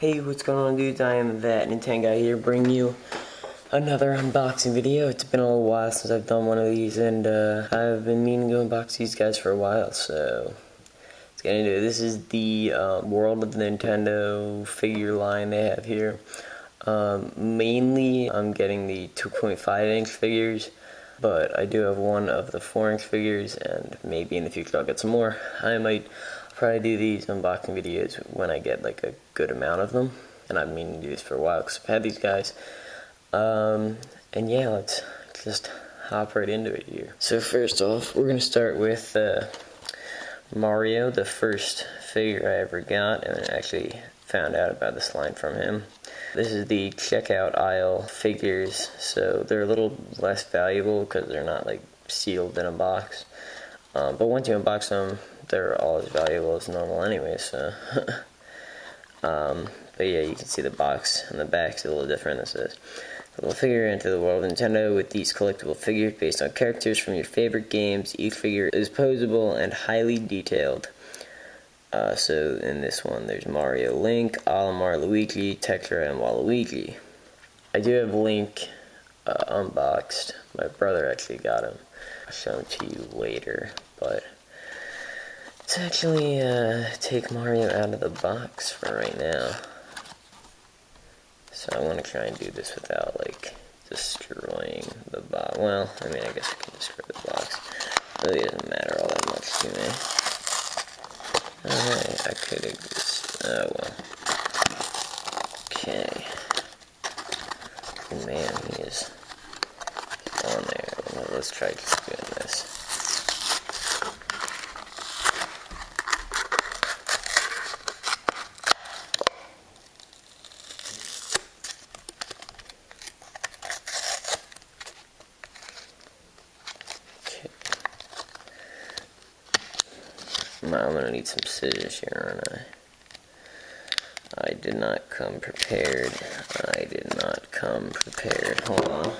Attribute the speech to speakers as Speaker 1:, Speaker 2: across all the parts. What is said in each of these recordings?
Speaker 1: Hey, what's going on, dudes? I am that Nintendo here, bringing you another unboxing video. It's been a little while since I've done one of these, and I've been meaning to unbox these guys for a while, so let's get into it. This is the World of Nintendo figure line they have here. Mainly, I'm getting the 2.5-inch figures, but I do have one of the 4-inch figures, and maybe in the future I'll get some more. I might probably do these unboxing videos when I get like a good amount of them, and I've been meaning to do this for a while because I've had these guys. And yeah, let's just hop right into it here. So first off, we're gonna start with Mario, the first figure I ever got, and I actually found out about this line from him. This is the checkout aisle figures, so they're a little less valuable because they're not like sealed in a box. But once you unbox them, they're all as valuable as normal anyway, so. But yeah, you can see the box and the back's a little different. This says, "A little figure into the world of Nintendo with these collectible figures based on characters from your favorite games. Each figure is posable and highly detailed." So in this one, there's Mario, Link, Olimar, Luigi, Tekra, and Waluigi. I do have Link unboxed. My brother actually got him. I'll show him to you later, but let's actually take Mario out of the box for right now. So I want to try and do this without like destroying the box. Well, I mean, I guess I can destroy the box. Really doesn't matter all that much to me. Alright, I could have just, oh well. Okay. Oh man, he is on there. Well, let's try just doing this. I'm gonna need some scissors here, aren't I? I did not come prepared. I did not come prepared. Hold on.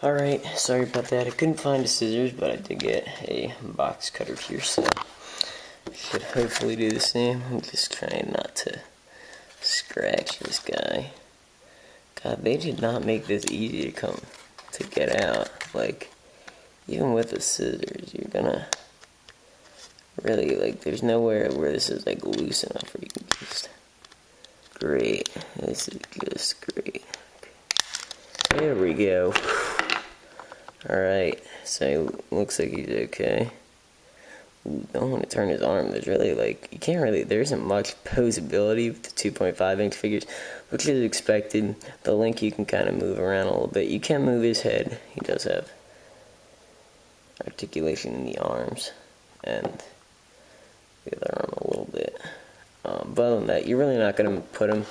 Speaker 1: Alright, sorry about that. I couldn't find the scissors, but I did get a box cutter here, so I should hopefully do the same. I'm just trying not to scratch this guy. God, they did not make this easy to get out. Like, even with the scissors, you're gonna really, like, there's nowhere where this is, like, loose enough where you can just, great, this is just great. Okay. There we go. Alright, so looks like he's okay. Ooh, don't want to turn his arm. There's really, like, you can't really, there isn't much posability with the 2.5-inch figures, which is expected. The Link you can kind of move around a little bit. You can move his head. He does have articulation in the arms, and the other arm a little bit. But other than that, you're really not going to put him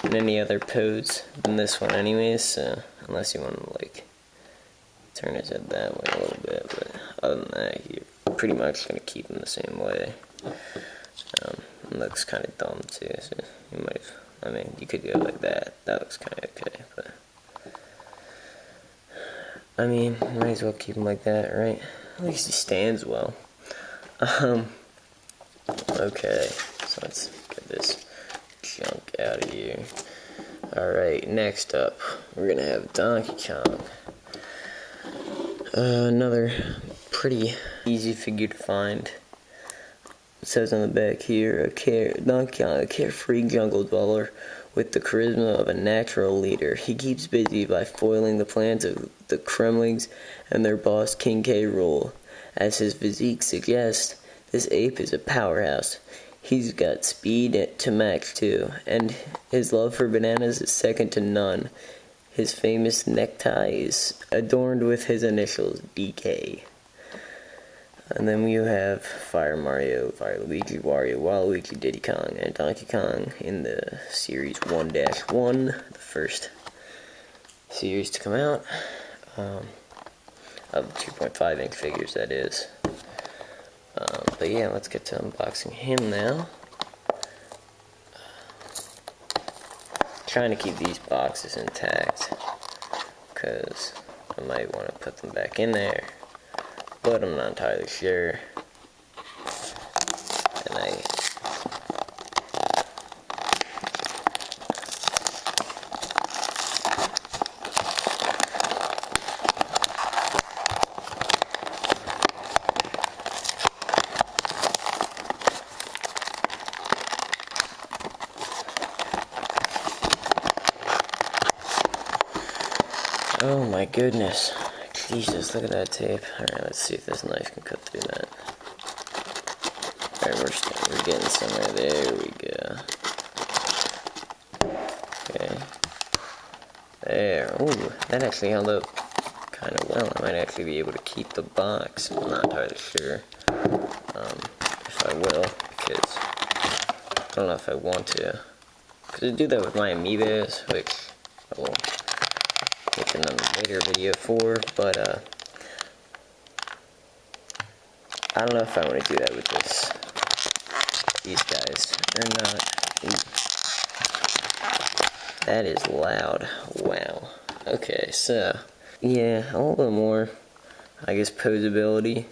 Speaker 1: in any other pose than this one anyways, so, unless you want to, like, turn his head that way a little bit, but other than that, you're pretty much going to keep him the same way. It looks kind of dumb too, so you might have, I mean, you could go like that. That looks kind of okay, but I mean, might as well keep him like that, right? At least he stands well. Okay, so let's get this junk out of here. Alright, next up, we're gonna have Donkey Kong. Another pretty easy figure to find. It says on the back here, Donkey Kong, a carefree jungle dweller with the charisma of a natural leader. He keeps busy by foiling the plans of the Kremlings and their boss King K. Rool. As his physique suggests, this ape is a powerhouse. He's got speed to match too, and his love for bananas is second to none. His famous necktie is adorned with his initials, DK. And then we have Fire Mario, Fire Luigi, Wario, Waluigi, Diddy Kong, and Donkey Kong in the Series 1-1, the first series to come out, of the 2.5-inch figures, that is. But yeah, let's get to unboxing him now. Trying to keep these boxes intact, because I might want to put them back in there, but I'm not entirely sure. And Oh my goodness. Jesus, look at that tape. Alright, let's see if this knife can cut through that. Alright, we're getting somewhere. There we go. Okay. There. Ooh, that actually held up kind of well. I might actually be able to keep the box. I'm not entirely sure if I will, because I don't know if I want to. Because I do that with my amiibos, which I will make another later video for, but I don't know if I want to do that with these guys or not. Ooh. That is loud. Wow. Okay, so yeah, a little bit more, I guess, posability.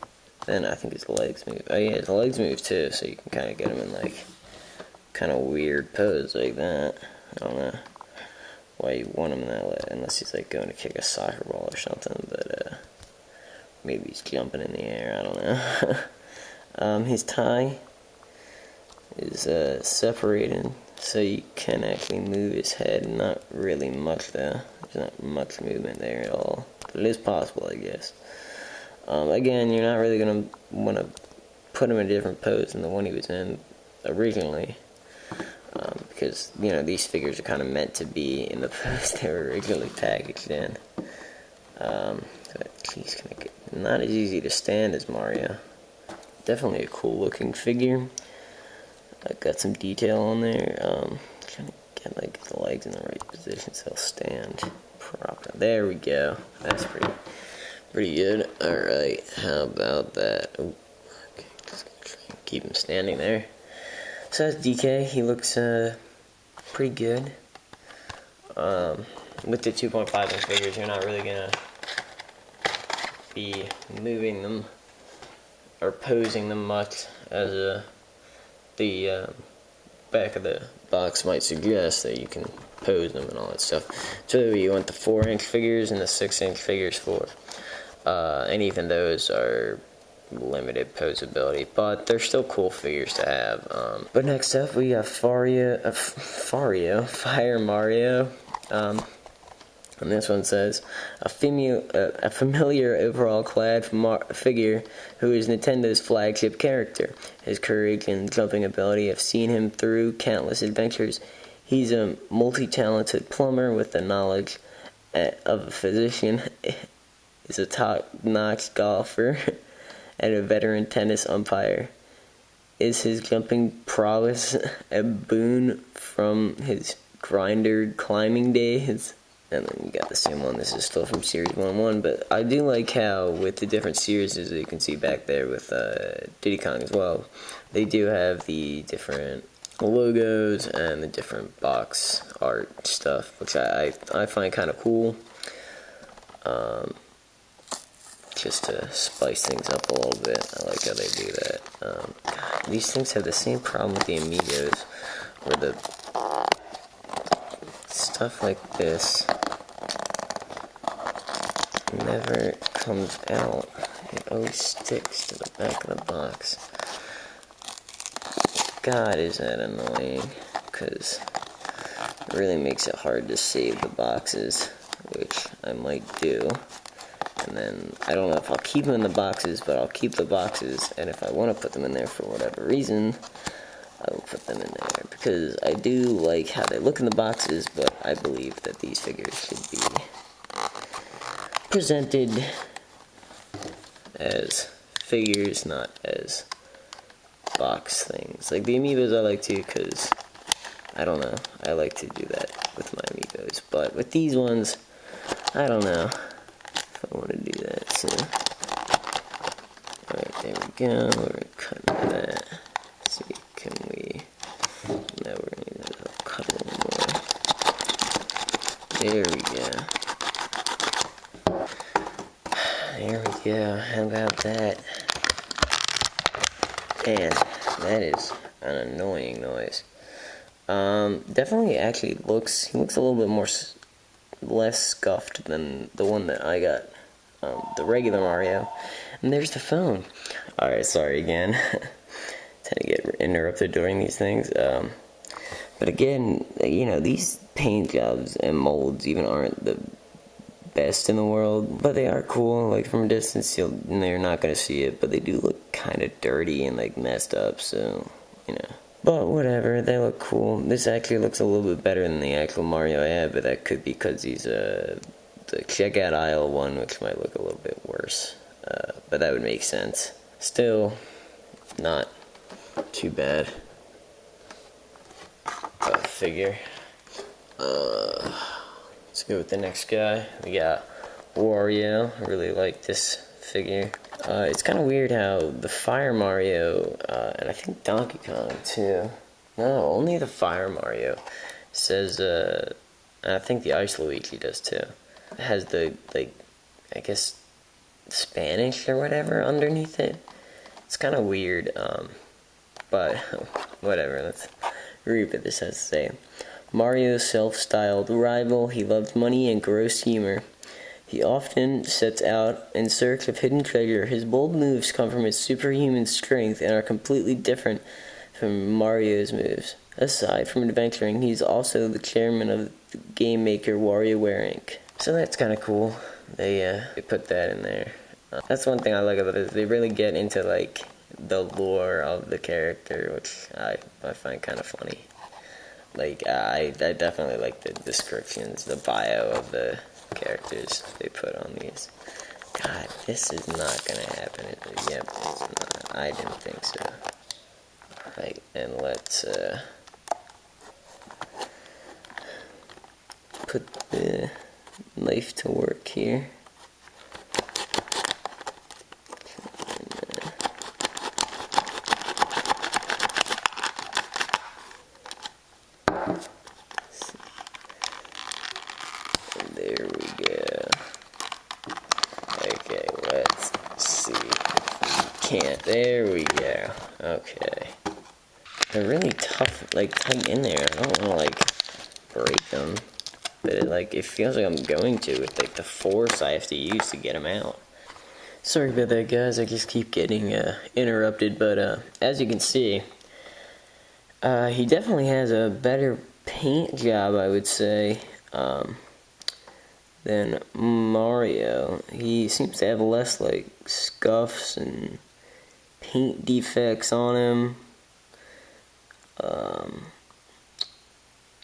Speaker 1: Then I think his legs move. Oh yeah, his legs move too, so you can kind of get him in like kind of weird pose like that. I don't know why you want him that way, unless he's like going to kick a soccer ball or something, but maybe he's jumping in the air, I don't know. His tie is separated, so you can actually move his head. Not really much though, there's not much movement there at all, but it is possible, I guess. Again, you're not really going to want to put him in a different pose than the one he was in originally. Because, you know, these figures are kind of meant to be in the pose they were originally packaged in. Geez, not as easy to stand as Mario. Definitely a cool looking figure. Got some detail on there. Trying to get like the legs in the right position so they'll stand proper. There we go. That's pretty good. Alright, how about that? Ooh, okay, just gonna try and keep him standing there. So that's DK. He looks pretty good. With the 2.5 inch figures, you're not really gonna be moving them or posing them much, as the back of the box might suggest that you can pose them and all that stuff. So you want the 4-inch figures and the 6-inch figures for, and even those are limited posability, but they're still cool figures to have. But next up we got Fire Mario. And this one says, a familiar overall-clad figure who is Nintendo's flagship character. His courage and jumping ability have seen him through countless adventures. He's a multi-talented plumber with the knowledge of a physician, is a top-notch golfer, and a veteran tennis umpire. Is his jumping prowess a boon from his grinder climbing days? And then we got the same one. This is still from Series 1-1, but I do like how with the different series, as you can see back there with Diddy Kong as well, they do have the different logos and the different box art stuff, which I find kind of cool. Just to spice things up a little bit. I like how they do that. God, these things have the same problem with the Amigos, where the stuff like this never comes out. It always sticks to the back of the box. God, is that annoying, because it really makes it hard to save the boxes, which I might do. And then, I don't know if I'll keep them in the boxes, but I'll keep the boxes, and if I want to put them in there for whatever reason, I will put them in there, because I do like how they look in the boxes, but I believe that these figures should be presented as figures, not as box things. Like the Amiibos I like to, because, I don't know, I like to do that with my Amiibos, but with these ones, I don't know I want to do that, so alright, there we go, we're cutting that. Let's see, can we, now we're going to need to cut a little more. There we go. There we go, how about that? Man, that is an annoying noise. Definitely actually looks, he looks a little bit more less scuffed than the one that I got, the regular Mario. And there's the phone. Alright, sorry again. Tend to get interrupted during these things. But again, you know, these paint jobs and molds even aren't the best in the world, but they are cool. Like from a distance, you're not gonna see it, but they do look kind of dirty and like messed up. So you know. But whatever, they look cool. This actually looks a little bit better than the actual Mario I have, but that could be because he's the checkout aisle one, which might look a little bit worse. But that would make sense. Still, not too bad. Figure. Let's go with the next guy. We got Wario. I really like this figure. It's kind of weird how the Fire Mario, and I think Donkey Kong too. No, only the Fire Mario says, and I think the Ice Luigi does too. It has the, like, I guess, Spanish or whatever underneath it. It's kind of weird, but whatever. Let's read what this has to say. Mario's self-styled rival, he loved money and gross humor. He often sets out in search of hidden treasure. His bold moves come from his superhuman strength and are completely different from Mario's moves. Aside from adventuring, he's also the chairman of the game maker WarioWare Inc. So that's kind of cool. They put that in there. That's one thing I like about this. They really get into like the lore of the character, which I find kind of funny. Like I definitely like the descriptions, the bio of the characters they put on these. God, this is not gonna happen. Yep, it's not. I didn't think so. Right, and let's put the knife to work here. There we go. Okay, let's see if we can't. There we go. Okay. They're really tough, like, tight in there. I don't want to, like, break them. But, it feels like I'm going to with, like, the force I have to use to get them out. Sorry about that, guys. I just keep getting interrupted. But, as you can see, he definitely has a better paint job, I would say, than Mario. He seems to have less, like, scuffs and paint defects on him.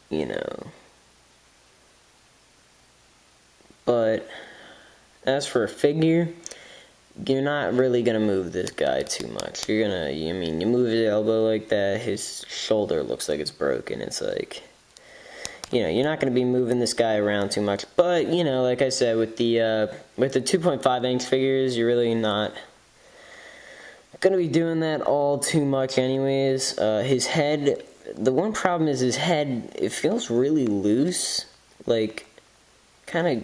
Speaker 1: You know. But as for a figure, you're not really gonna move this guy too much. You're gonna, you move his elbow like that, his shoulder looks like it's broken. It's like, you know, you're not gonna be moving this guy around too much. But, you know, like I said, with the 2.5 inch figures, you're really not gonna be doing that all too much anyways. His head, the one problem is his head, it feels really loose, like, kind of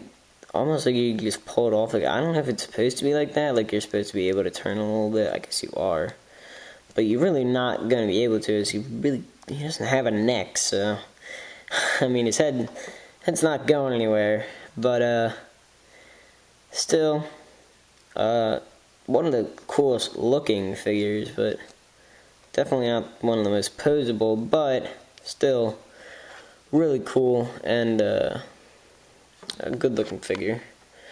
Speaker 1: almost like you just pull it off. Like, I don't know if it's supposed to be like that, like you're supposed to be able to turn a little bit. I guess you are, but you're really not gonna be able to, as he doesn't have a neck, so I mean, his head's not going anywhere. But still, one of the coolest looking figures, but definitely not one of the most posable, but still really cool and a good looking figure.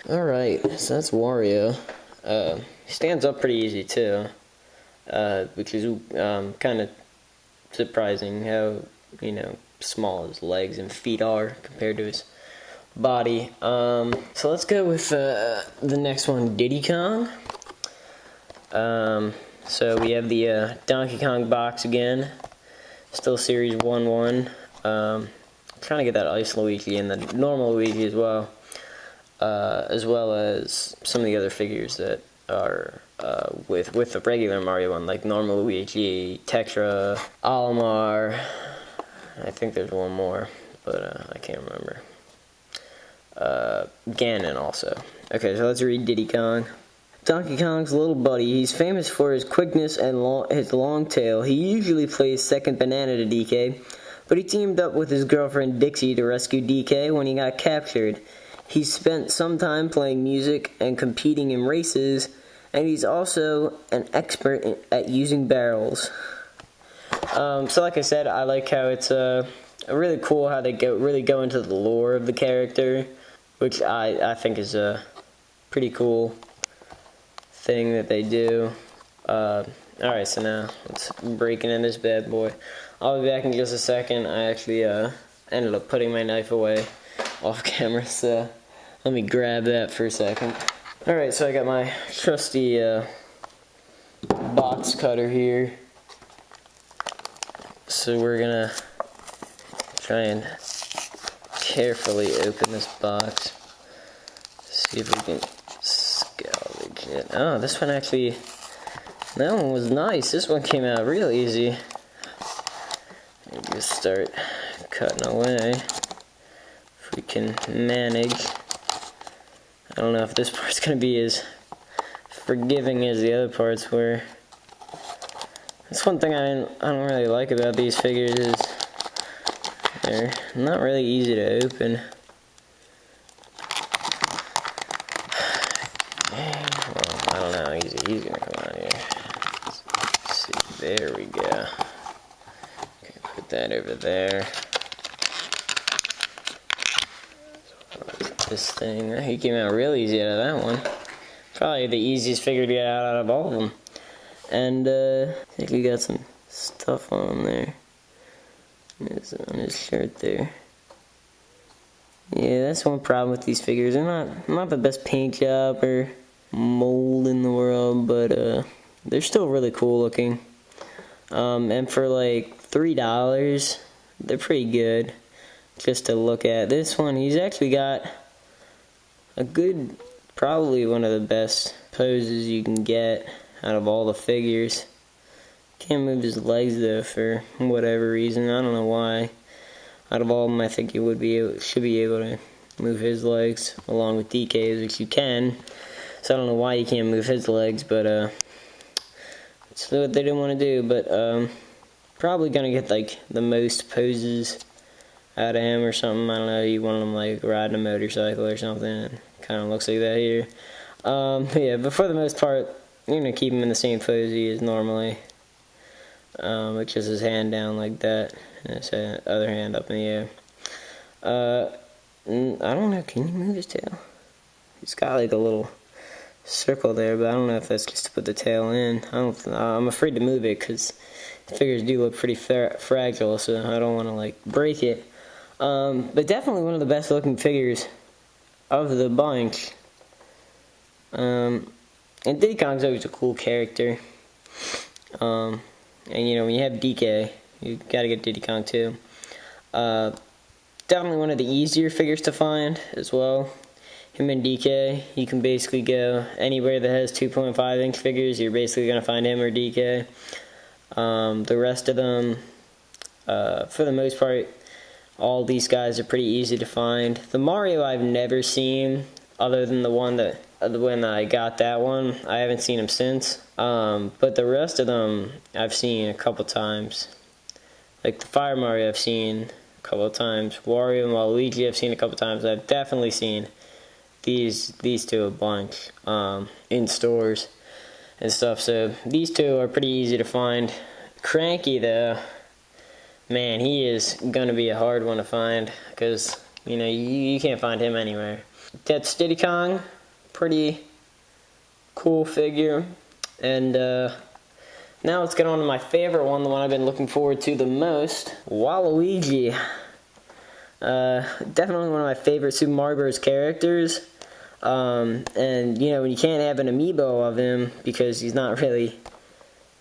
Speaker 1: Alright, so that's Wario. He stands up pretty easy too, which is kind of surprising how, you know, small his legs and feet are compared to his body. So let's go with the next one, Diddy Kong. So we have the Donkey Kong box again, still Series 1-1. Trying to get that Ice Luigi and the normal Luigi as well as some of the other figures that are with the regular Mario one, like normal Luigi, Tetra, Olimar. I think there's one more, but I can't remember. Ganon also. Okay, so let's read Diddy Kong. Donkey Kong's little buddy. He's famous for his quickness and his long tail. He usually plays second banana to DK, but he teamed up with his girlfriend Dixie to rescue DK when he got captured. He spent some time playing music and competing in races, and he's also an expert at using barrels. So like I said, I like how it's really cool how they really go into the lore of the character. which I think is a pretty cool thing that they do. Alright, so now let's break into this bad boy. I'll be back in just a second. I actually ended up putting my knife away off camera, so let me grab that for a second. Alright, so I got my trusty box cutter here. So we're gonna try and carefully open this box. See if we can salvage it. Oh, this one actually, that one was nice. This one came out real easy. Maybe just start cutting away if we can manage. I don't know if this part's gonna be as forgiving as the other parts were. That's one thing I don't really like about these figures is they're not really easy to open. Well, I don't know how easy he's gonna come out here. Let's see, there we go. Okay, put that over there. This thing, he came out real easy out of that one. Probably the easiest figure to get out of all of them. And I think we got some stuff on there. It's on his shirt there. Yeah, that's one problem with these figures. They're not the best paint job or mold in the world, but they're still really cool looking. And for like $3, they're pretty good just to look at. This one, he's actually got a good, probably one of the best poses you can get out of all the figures. Can't move his legs though for whatever reason. I don't know why. Out of all of them, I think you should be able to move his legs along with DK's, which you can. So I don't know why you can't move his legs, but it's what they didn't want to do. But probably gonna get like the most poses out of him or something. I don't know. You want him like riding a motorcycle or something. Kind of looks like that here. Yeah, but for the most part, you're gonna keep him in the same pose he is normally, which is his hand down like that, and his other hand up in the air. I don't know. Can you move his tail? He's got like a little circle there, but I don't know if that's just to put the tail in. I'm afraid to move it because the figures do look pretty fragile, so I don't want to like break it. But definitely one of the best looking figures of the bunch. And Diddy Kong's always a cool character. And you know, when you have DK, you gotta get Diddy Kong too. Definitely one of the easier figures to find as well. Him and DK, you can basically go anywhere that has 2.5 inch figures, you're basically gonna find him or DK. The rest of them, for the most part, all these guys are pretty easy to find. The Mario I've never seen, other than the one that when I got that one. I haven't seen him since. But the rest of them I've seen a couple times. Like the Fire Mario I've seen a couple of times. Wario and Waluigi I've seen a couple times. I've definitely seen these two a bunch in stores and stuff. So these two are pretty easy to find. Cranky though, man, he is gonna be a hard one to find because you know you can't find him anywhere. That's Diddy Kong, pretty cool figure. And now let's get on to my favorite one, the one I've been looking forward to the most, Waluigi. Definitely one of my favorite Super Mario Bros. Characters. And you know, when you can't have an amiibo of him because he's not really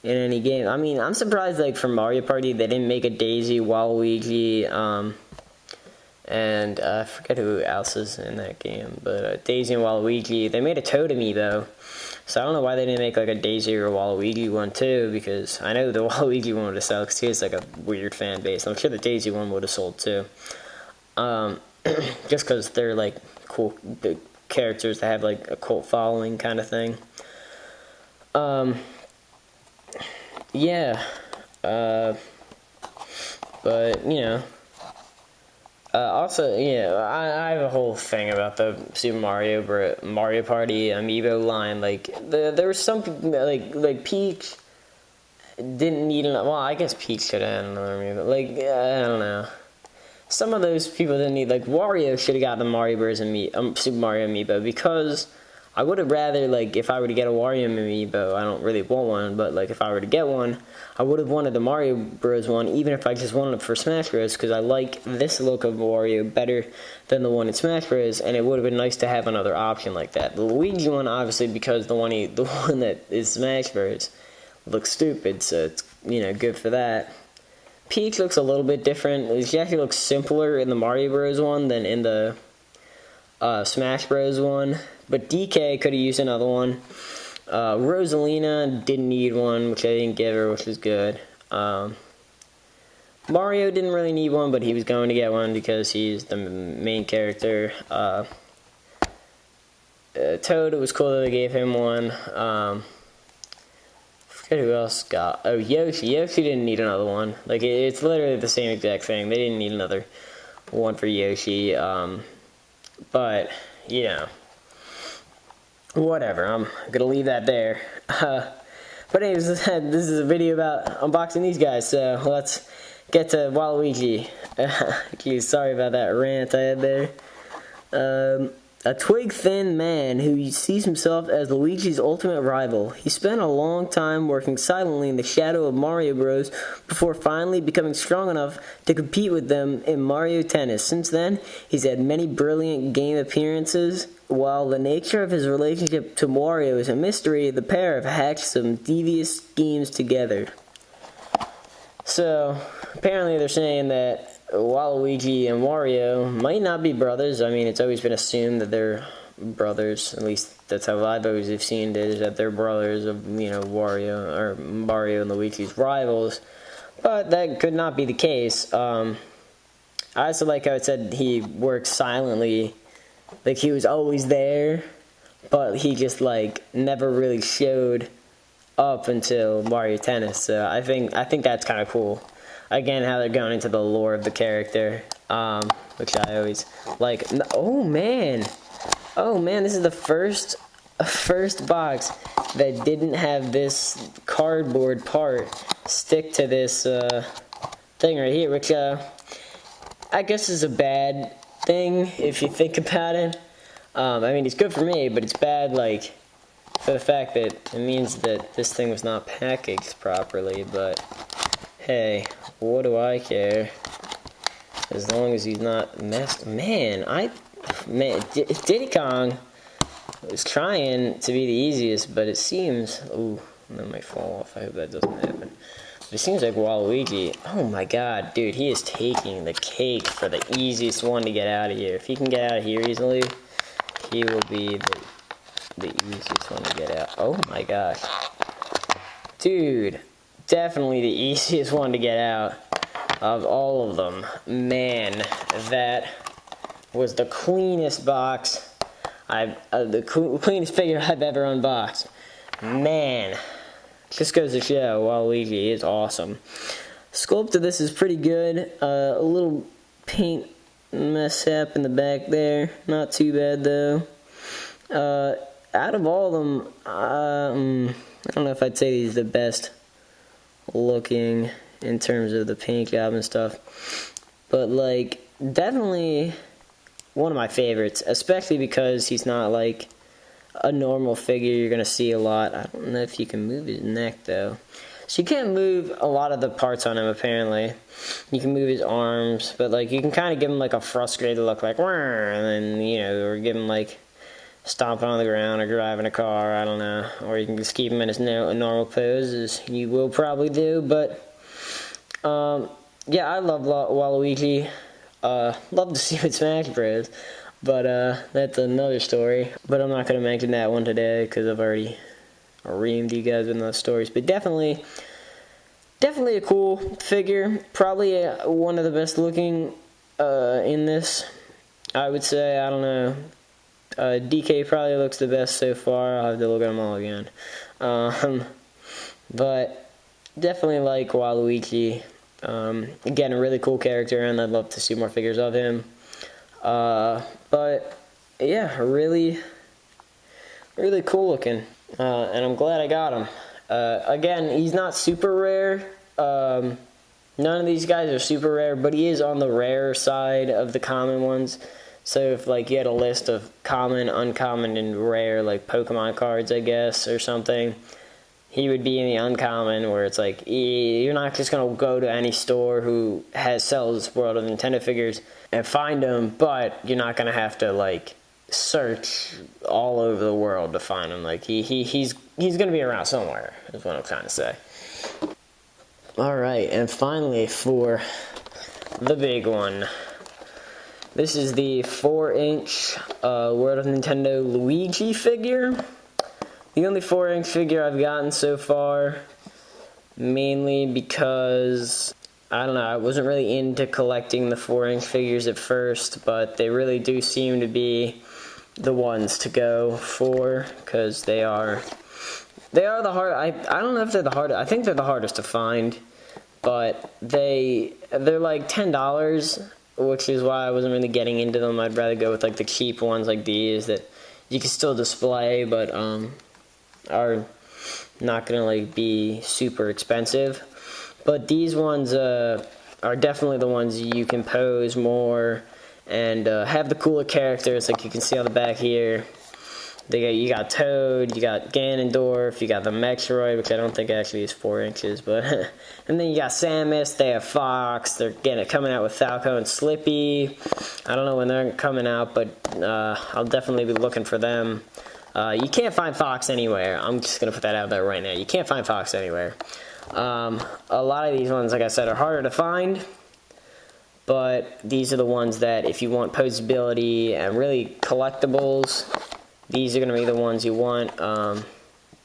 Speaker 1: in any game. I mean, I'm surprised, like, for Mario Party, they didn't make a Daisy, Waluigi, and I forget who else is in that game, but Daisy and Waluigi. They made a Toad amiibo, so I don't know why they didn't make, like, a Daisy or a Waluigi one, too, because I know the Waluigi one would have sold, because he has, like, a weird fan base. I'm sure the Daisy one would have sold, too. Just because they're, like, cool the characters that have, like, a cult following kind of thing. Yeah, but, you know, also, yeah, I have a whole thing about the Super Mario Party amiibo line. Like, there was some people, like Peach didn't need another, well, I guess Peach should have had another amiibo. Like, I don't know. some of those people didn't need, like, Wario should have gotten the Mario Bros. Super Mario amiibo, because I would have rather, like, if I were to get a Wario amiibo, I don't really want one, but, like, if I were to get one, I would have wanted the Mario Bros. One, even if I just wanted it for Smash Bros., because I like this look of Wario better than the one in Smash Bros., and it would have been nice to have another option like that. The Luigi one, obviously, because the one that is Smash Bros. Looks stupid, so it's, you know, good for that. Peach looks a little bit different. She actually looks simpler in the Mario Bros. One than in the Smash Bros. One. But DK could have used another one. Rosalina didn't need one, which I didn't give her, which was good. Mario didn't really need one, but he was going to get one because he's the main character. Toad, it was cool that they gave him one. I forget who else got. Oh, Yoshi. Yoshi didn't need another one. Like, it's literally the same exact thing. They didn't need another one for Yoshi. But, you know. Whatever, I'm gonna leave that there. But anyways, this is a video about unboxing these guys, so let's get to Waluigi. Geez, sorry about that rant I had there. A twig-thin man who sees himself as Luigi's ultimate rival. He spent a long time working silently in the shadow of Mario Bros. Before finally becoming strong enough to compete with them in Mario Tennis. Since then, he's had many brilliant game appearances. While the nature of his relationship to Wario is a mystery, the pair have hatched some devious schemes together. So, apparently they're saying that Waluigi and Wario might not be brothers. I mean, it's always been assumed that they're brothers. At least that's how I've always seen it, is that they're brothers of, you know, Mario and Luigi's rivals. But that could not be the case. I also like how it said he worked silently. Like, he was always there, but he just, like, never really showed up until Mario Tennis. So I think that's kind of cool. Again, how they're going into the lore of the character, which I always like. Oh man, this is the first box that didn't have this cardboard part stick to this thing right here, which I guess is a bad thing if you think about it. I mean, it's good for me, but it's bad, like, for the fact that it means that this thing was not packaged properly. But hey, what do I care? As long as he's not messed. Man, Diddy Kong was trying to be the easiest, but it seems. Ooh, that might fall off. I hope that doesn't happen. But it seems like Waluigi. Oh my God, dude, he is taking the cake for the easiest one to get out of here. If he can get out of here easily, he will be the easiest one to get out. Oh my gosh, dude. Definitely the easiest one to get out of all of them. Man, that was the cleanest box the cleanest figure I've ever unboxed. Man, just goes to show Waluigi is awesome. Sculpt of this is pretty good. A little paint mishap in the back there. Not too bad though. Out of all of them, I don't know if I'd say he's the best looking in terms of the paint job and stuff, but like definitely one of my favorites, especially because he's not like a normal figure you're gonna see a lot. I don't know if you can move his neck though, so you can't move a lot of the parts on him. Apparently you can move his arms, but like you can kind of give him like a frustrated look, like and then, you know, or give him like stomping on the ground or driving a car, I don't know. Or you can just keep him in his normal pose, as you will probably do. But, yeah, I love Waluigi. Love to see him with Smash Bros. But, that's another story. But I'm not going to mention that one today, because I've already reamed you guys with those stories. But definitely a cool figure. Probably one of the best looking in this, I would say. I don't know. DK probably looks the best so far. I'll have to look at them all again. But definitely like Waluigi. Again, a really cool character, and I'd love to see more figures of him. But yeah, really cool looking. And I'm glad I got him. Again, he's not super rare. None of these guys are super rare, but he is on the rare side of the common ones. So if like you had a list of common, uncommon, and rare like Pokemon cards, I guess, or something, he would be in the uncommon, where it's like you're not just gonna go to any store who sells World of Nintendo figures and find them, but you're not gonna have to like search all over the world to find him. Like he's gonna be around somewhere, is what I'm trying to say. All right, and finally for the big one. This is the 4-inch World of Nintendo Luigi figure. The only 4-inch figure I've gotten so far, mainly because, I don't know, I wasn't really into collecting the 4-inch figures at first, but they really do seem to be the ones to go for, because they are the hard. I don't know if they're the hardest. I think they're the hardest to find, but they're like $10. Which is why I wasn't really getting into them. I'd rather go with like the cheap ones like these that you can still display, but are not gonna like be super expensive. But these ones are definitely the ones you can pose more and have the cooler characters. Like you can see on the back here, you got Toad, you got Ganondorf, you got the Metroid, which I don't think actually is 4 inches, but and then you got Samus, they have Fox, they're coming out with Falco and Slippy. I don't know when they're coming out, but I'll definitely be looking for them. You can't find Fox anywhere. I'm just going to put that out there right now. You can't find Fox anywhere. A lot of these ones, like I said, are harder to find, but these are the ones that if you want posability and really collectibles, these are going to be the ones you want,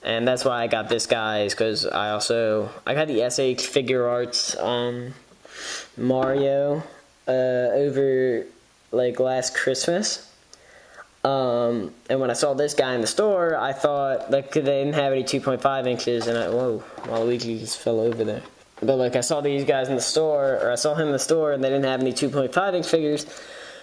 Speaker 1: and that's why I got this guy, is because I got the SH Figure Arts Mario over like last Christmas, and when I saw this guy in the store, I thought like they didn't have any 2.5 inches, and whoa, Waluigi just fell over there. But like I saw these guys in the store, or I saw him in the store, and they didn't have any 2.5 inch figures.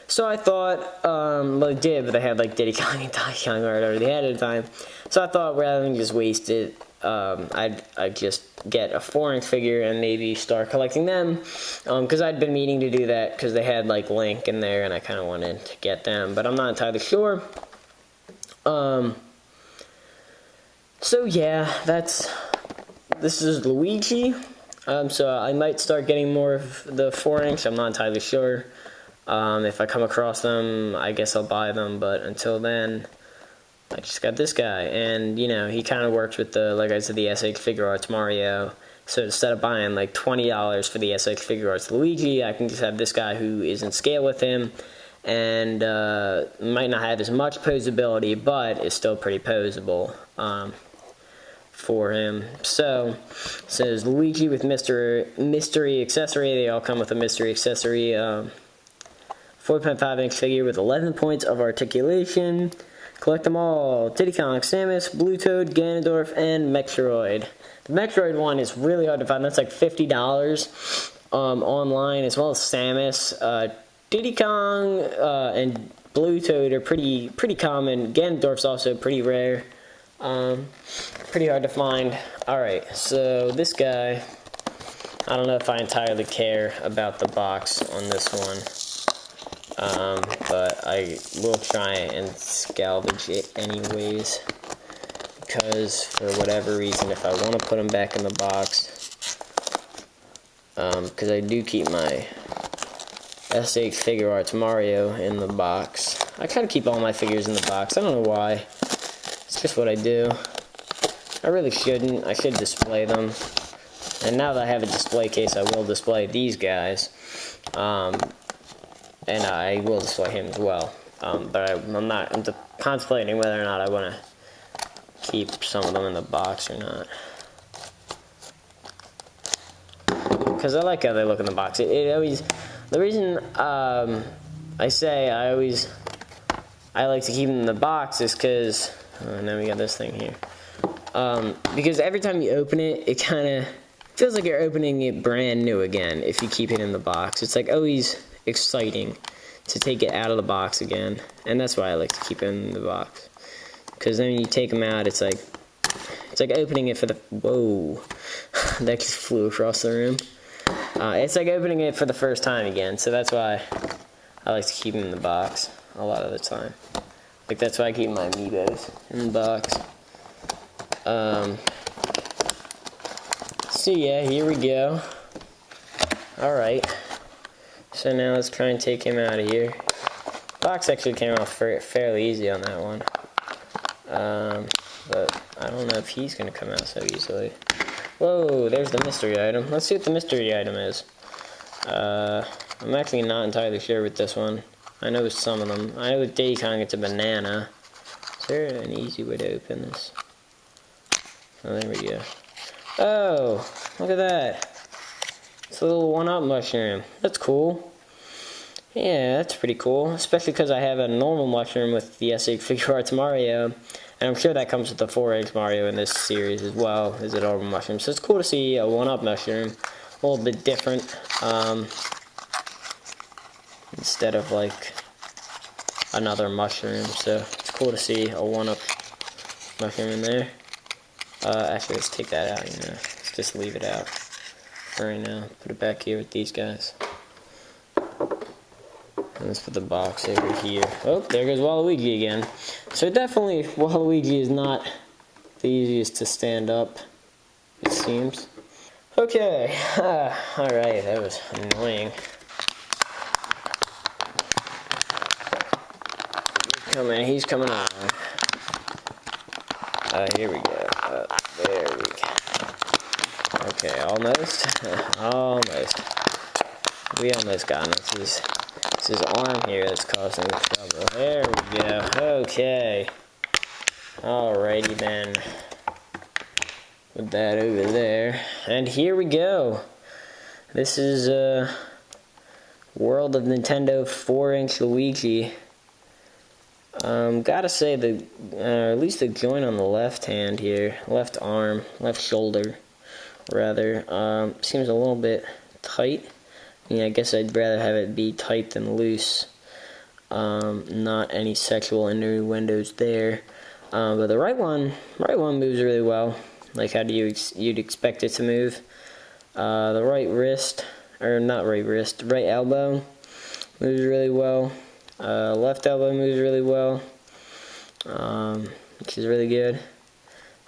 Speaker 1: So I thought, well, they did, but they had like Diddy Kong and Donkey Kong already had at the time. So I thought rather than just waste it, I'd just get a 4-inch figure and maybe start collecting them. Because I'd been meaning to do that because they had like Link in there and I kind of wanted to get them, but I'm not entirely sure. So yeah, this is Luigi. So I might start getting more of the 4-inch, I'm not entirely sure. If I come across them, I guess I'll buy them, but until then, I just got this guy, and, you know, he kind of works with like I said, the SH Figure Arts Mario, so instead of buying, like, $20 for the SH Figure Arts Luigi, I can just have this guy who is in scale with him, and, might not have as much posability, but is still pretty posable, for him. So, it says Luigi with mystery accessory, they all come with a mystery accessory, 4.5-inch figure with 11 points of articulation. Collect them all. Diddy Kong, Samus, Blue Toad, Ganondorf, and Metroid. The Metroid one is really hard to find. That's like $50 online, as well as Samus. Diddy Kong and Blue Toad are pretty common. Ganondorf's also pretty rare. Pretty hard to find. Alright, so this guy, I don't know if I entirely care about the box on this one. But I will try and salvage it anyways, because for whatever reason, if I want to put them back in the box, because I do keep my SH Figure Arts Mario in the box. I try to keep all my figures in the box. I don't know why. It's just what I do. I really shouldn't. I should display them. And now that I have a display case, I will display these guys. And I will display him as well. But I'm contemplating whether or not I want to keep some of them in the box or not. Because I like how they look in the box. It always, the reason I say I like to keep them in the box is because, now we got this thing here. Because every time you open it, it kind of feels like you're opening it brand new again if you keep it in the box. It's like always exciting to take it out of the box again, and that's why I like to keep it in the box, because then when you take them out, it's like opening it for the, whoa, that just flew across the room. It's like opening it for the first time again, so that's why I like to keep them in the box a lot of the time. Like, that's why I keep my amiibos in the box. So yeah, here we go. Alright. So now let's try and take him out of here. Box actually came off fairly easy on that one. But I don't know if he's going to come out so easily. Whoa, there's the mystery item. Let's see what the mystery item is. I'm actually not entirely sure with this one. I know some of them. I know with Diddy Kong it's a banana. Is there an easy way to open this? Oh, there we go. Oh, look at that. It's a little one-up mushroom. That's cool. Yeah, that's pretty cool. Especially because I have a normal mushroom with the S8 Figure Arts Mario. And I'm sure that comes with the 4X Mario in this series as well, as a normal mushroom. So it's cool to see a one-up mushroom. A little bit different. Instead of like another mushroom. So it's cool to see a one-up mushroom in there. Actually, let's take that out, Let's just leave it out for right now. Put it back here with these guys. And let's put the box over here. Oh, there goes Waluigi again. So definitely, Waluigi is not the easiest to stand up, it seems. Okay, alright, that was annoying. He's coming on. Here we go. There we go. Okay, almost. Almost. We almost got him. It's his arm here that's causing trouble. There we go. Okay. Alrighty then. Put that over there. And here we go. This is World of Nintendo 4-inch Luigi. Gotta say at least the joint on the left hand here, left arm, left shoulder, rather, seems a little bit tight. I guess I'd rather have it be tight than loose. Not any sexual innuendos there. But the right one moves really well, like how you'd expect it to move. The right wrist, or not right wrist, right elbow moves really well. Left elbow moves really well, which is really good.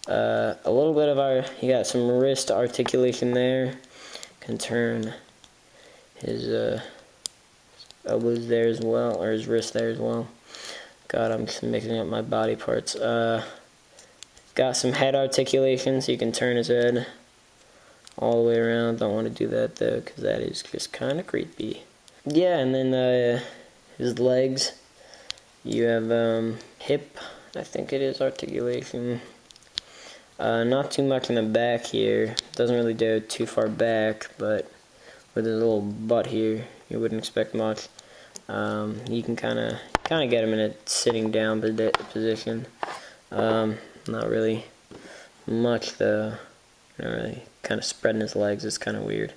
Speaker 1: A little bit of you got some wrist articulation there. Can turn his elbows there as well, or his wrist there as well. God, I'm just mixing up my body parts. Got some head articulation, so you can turn his head all the way around. Don't want to do that though, because that is just kind of creepy. Yeah, and then his legs, you have hip, I think it is, articulation. Not too much in the back here. Doesn't really go too far back, but with his little butt here, you wouldn't expect much. You can kind of get him in a sitting down position. Not really much though. Not really. Kind of spreading his legs is kind of weird.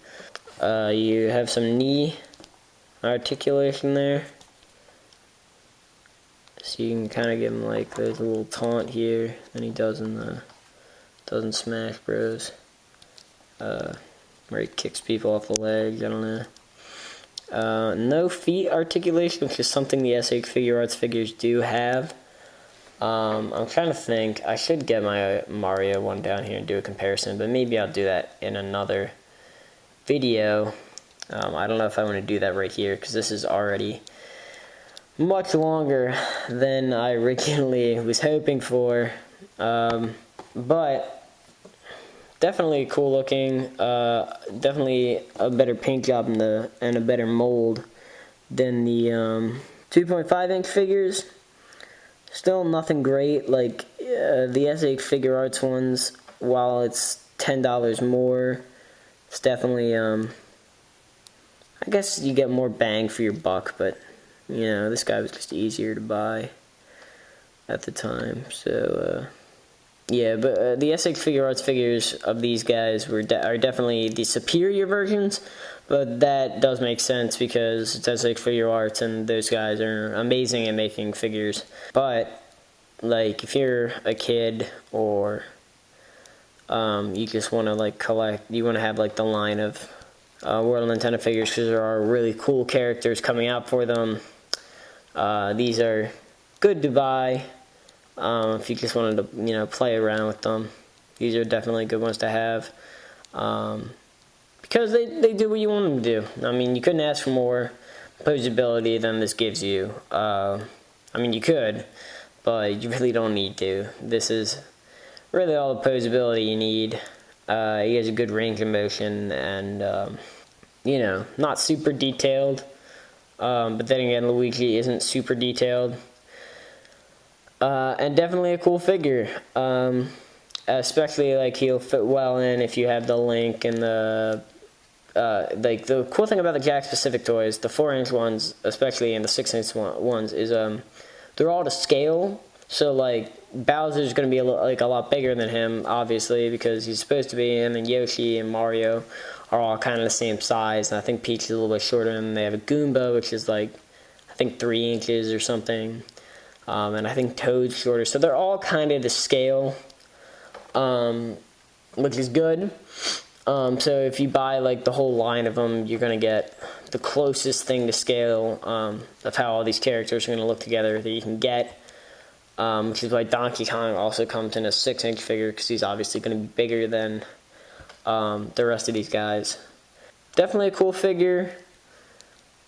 Speaker 1: You have some knee articulation there. So you can kind of give him like there's a little taunt here than he does in Smash Bros. Where he kicks people off the legs. I don't know. No feet articulation, which is something the S8 Figure Arts figures do have. I'm trying to think. I should get my Mario one down here and do a comparison, but maybe I'll do that in another video. I don't know if I want to do that right here, because this is already much longer than I originally was hoping for. But definitely cool looking. Definitely a better paint job and a better mold than the 2.5-inch figures. Still nothing great. Like the S8 Figure Arts ones, while it's $10 more, it's definitely I guess you get more bang for your buck, but this guy was just easier to buy at the time. So yeah, but the S8 Figure Arts figures of these guys are definitely the superior versions, but that does make sense because it's S8 Figure Arts and those guys are amazing at making figures. But like if you're a kid or you just want to like collect, you want to have like the line of World Nintendo figures, because there are really cool characters coming out for them. These are good to buy if you just wanted to, play around with them. These are definitely good ones to have, because they do what you want them to do. I mean, you couldn't ask for more posability than this gives you. I mean, you could, but you really don't need to. This is really all the posability you need. He has a good range of motion, and not super detailed. But then again, Luigi isn't super detailed. And definitely a cool figure. Especially, like, he'll fit well in if you have the Link and the... like, the cool thing about the Jakks Pacific toys, the 4-inch ones, especially, and the 6-inch ones, is they're all to scale. So, like, Bowser's going to be a lot bigger than him, obviously, because he's supposed to be, and then Yoshi and Mario are all kind of the same size, and I think Peach is a little bit shorter, and they have a Goomba, which is, like, I think 3 inches or something, and I think Toad's shorter, so they're all kind of to scale, which is good. So if you buy, like, the whole line of them, you're going to get the closest thing to scale of how all these characters are going to look together that you can get. Which is why Donkey Kong also comes in a 6-inch figure, because he's obviously going to be bigger than the rest of these guys. Definitely a cool figure.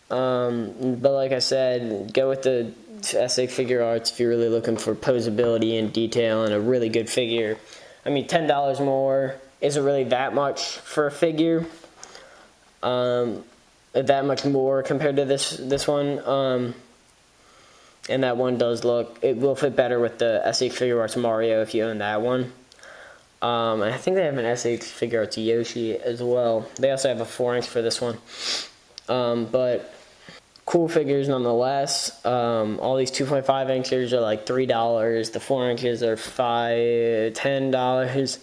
Speaker 1: But like I said, go with the SA Figure Arts if you're really looking for posability and detail and a really good figure. I mean, $10 more isn't really that much for a figure. That much more compared to this one. And that one does it will fit better with the SH Figure Arts Mario if you own that one. I think they have an SH Figure Arts Yoshi as well. They also have a 4-inch for this one. But cool figures nonetheless. All these 2.5 inches are like $3. The 4 inches are $10.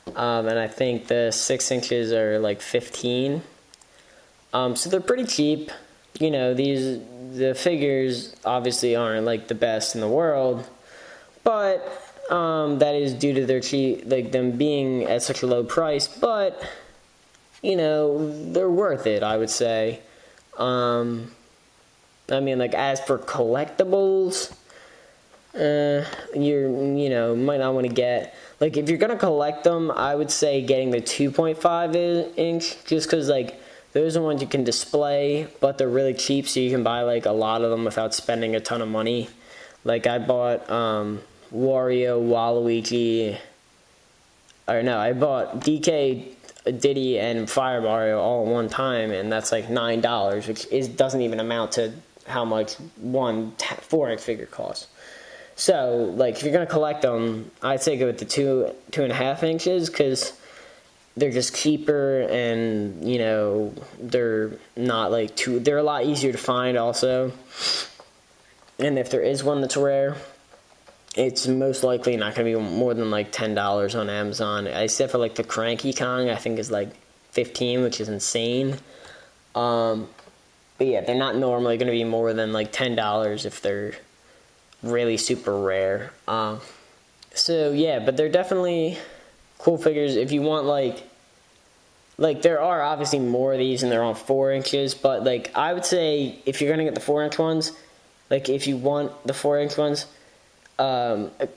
Speaker 1: And I think the 6 inches are like $15. So they're pretty cheap. The figures obviously aren't like the best in the world, but that is due to their them being at such a low price. But they're worth it, I would say. I mean, like, as for collectibles, you might not want to get, like, if you're gonna collect them, I would say getting the 2.5 inch, just because, like, those are ones you can display, but they're really cheap, so you can buy, like, a lot of them without spending a ton of money. Like, I bought Wario, Waluigi, I bought DK, Diddy, and Fire Mario all at one time, and that's like $9, which doesn't even amount to how much one 4-inch figure costs. So, like, if you're going to collect them, I'd say go with the 2.5 inches, because they're just cheaper, and they're not like they're a lot easier to find also. And if there is one that's rare, it's most likely not going to be more than like $10 on Amazon, except for like the Cranky Kong, I think is like $15, which is insane. But yeah, they're not normally going to be more than like $10 if they're really super rare. So yeah, but they're definitely cool figures. If you want, like there are obviously more of these and they're on 4 inches, but like I would say if you're gonna get the 4-inch ones, like if you want the 4-inch ones,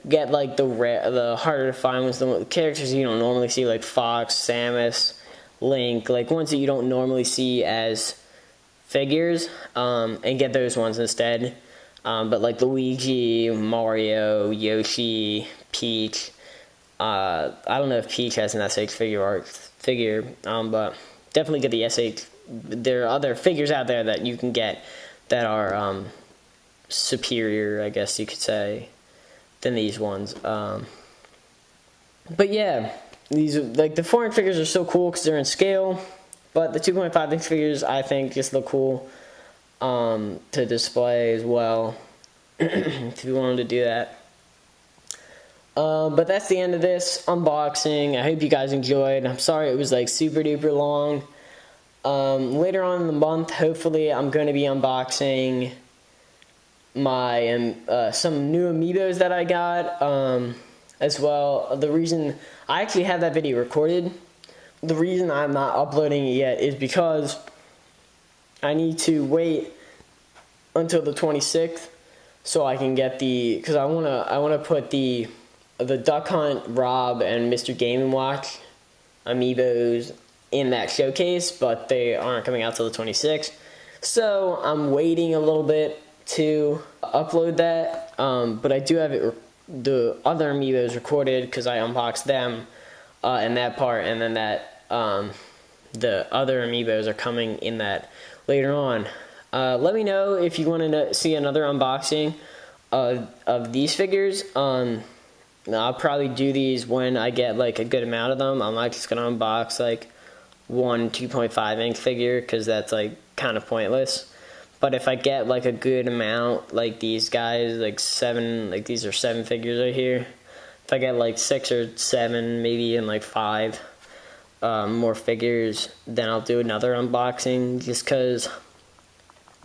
Speaker 1: get like the harder to find ones, the characters you don't normally see, like Fox, Samus, Link, like ones that you don't normally see as figures, and get those ones instead. But like Luigi, Mario, Yoshi, Peach. I don't know if Peach has an SH figure, but definitely get the SH. There are other figures out there that you can get that are superior, I guess you could say, than these ones. But yeah, these like the 4-inch figures are so cool because they're in scale, but the 2.5-inch figures I think just look cool to display as well if you wanted to do that. But that's the end of this unboxing. I hope you guys enjoyed. I'm sorry it was like super duper long. Later on in the month, hopefully I'm going to be unboxing my some new amiibos that I got as well. The reason I actually have that video recorded,
Speaker 2: the reason I'm not uploading it yet is because I need to wait until the 26th so I can get because I wanna put the Duck Hunt, Rob, and Mr. Game & Watch amiibos in that showcase, but they aren't coming out till the 26th. So I'm waiting a little bit to upload that, but I do have the other amiibos recorded because I unboxed them in that part, and then the other amiibos are coming in that later on. Let me know if you want to see another unboxing of these figures. I'll probably do these when I get like a good amount of them. I'm not just gonna unbox like one 2.5-inch figure because that's like kind of pointless. But if I get like a good amount, like these guys, like these are 7 figures right here. If I get like 6 or 7, maybe and like 5 more figures, then I'll do another unboxing. Just because,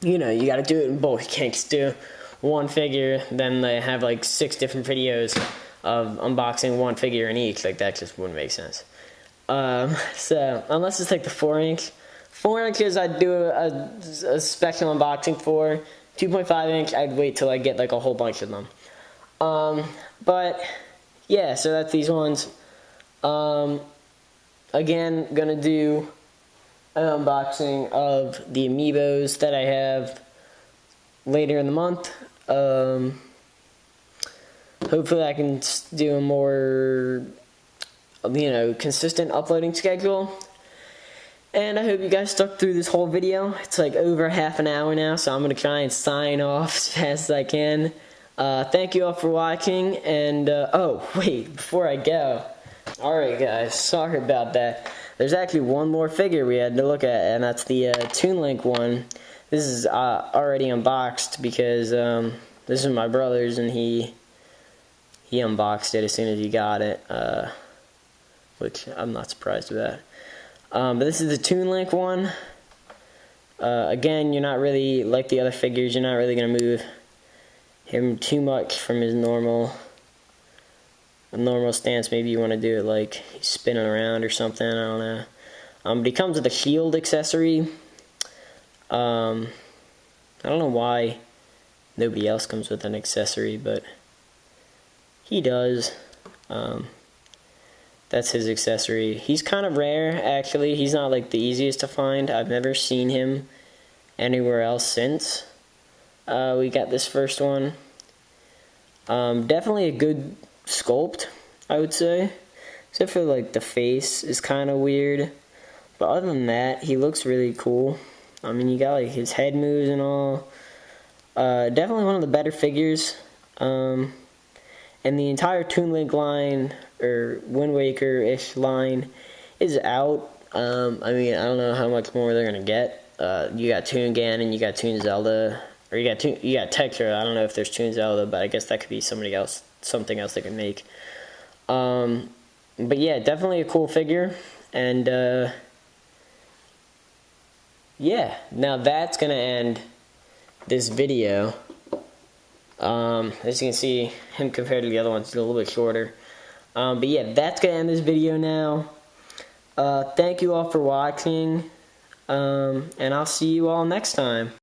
Speaker 2: you know, you got to do it in bulk. You can't just do one figure, then they have like 6 different videos of unboxing one figure in each. Like, that just wouldn't make sense. So unless it's like the 4-inch. 4 inches I'd do a special unboxing for. 2.5-inch I'd wait till I get like a whole bunch of them. But yeah, so that's these ones. Again, gonna do an unboxing of the amiibos that I have later in the month. Hopefully I can do a more, you know, consistent uploading schedule. And I hope you guys stuck through this whole video. It's like over half an hour now, so I'm going to try and sign off as fast as I can. Thank you all for watching, and, oh, wait, before I go. Alright guys, sorry about that. There's actually one more figure we had to look at, and that's the Toon Link one. This is already unboxed because this is my brother's, and he unboxed it as soon as he got it, which I'm not surprised about. But this is the Toon Link one. Again, you're not really, like the other figures, you're not really going to move him too much from his normal stance. Maybe you want to do it like he's spinning around or something, I don't know. But he comes with a shield accessory. I don't know why nobody else comes with an accessory, but he does. That's his accessory. He's kind of rare, actually. He's not like the easiest to find. I've never seen him anywhere else since we got this first one. Definitely a good sculpt, I would say. Except for like the face is kind of weird. But other than that, he looks really cool. I mean, you got like his head moves and all. Definitely one of the better figures. And the entire Toon Link line, or Wind Waker-ish line, is out. I mean, I don't know how much more they're gonna get. You got Toon Ganon, you got Toon Zelda, or you got Tetra. I don't know if there's Toon Zelda, but I guess that could be something else they could make. But yeah, definitely a cool figure, and yeah. Now that's gonna end this video. As you can see, him compared to the other ones, he's a little bit shorter. But yeah, that's gonna end this video now. Thank you all for watching, and I'll see you all next time.